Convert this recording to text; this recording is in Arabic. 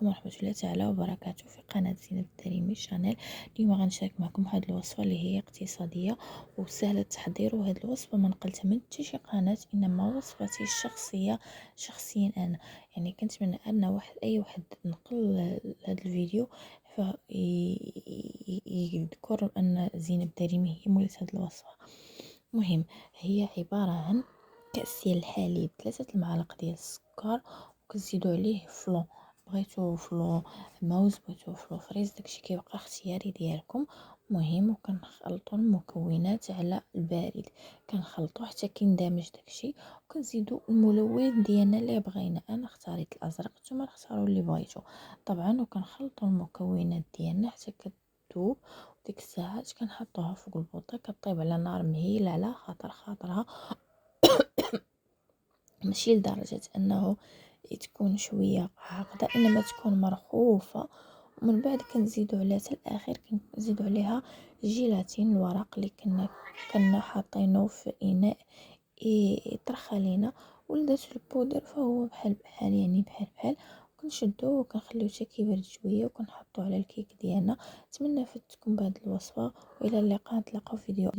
عليكم ورحمة الله تعالى وبركاته في قناة زينب الدريمي شانيل. اليوم غنشارك معكم هذه الوصفة اللي هي اقتصادية وسهلة التحضير. وهذه الوصفة ما نقلتها من حتى شي قناة، انما وصفتي الشخصية شخصيا انا. يعني كنتمنى ان اي واحد نقل هذا الفيديو يذكر ان زينب الدريمي هي مولة هذه الوصفة. مهم، هي عبارة عن كأس ديال الحليب، 3 المعالق ديال السكر، وكنزيدو عليه فلو، بغيتو فلو موز بغيتو فلو فريز، داكشي كيبقى اختياري ديالكم. مهم، وكنخلطوا المكونات على البارد، كنخلطوا حتى كيندمج داكشي، وكنزيدو الملون ديالنا اللي بغينا. انا اختاريت الازرق، نتوما اختاروا اللي بغيتو طبعا. وكنخلطوا المكونات ديالنا حتى كتذوب. ديك الساعات كنحطوها فوق البوطه، كطيب على نار مهيله على خاطرها ماشي لدرجة انه تكون شوية عاقدة، انما تكون مرخوفة. ومن بعد كنزيدو عليها حتى الاخير، كنزيدو عليها جيلاتين، الورق اللي كنا حاطينه في اناء يطرخ علينا، ولدات البودر فهو بحال يعني بحال. كنشدوه وكنخليوه حتى كيبرد شويه، وكنحطوه على الكيك ديالنا. نتمنى فدتكم بهذه الوصفه، والى اللقاء، نتلاقاو في فيديو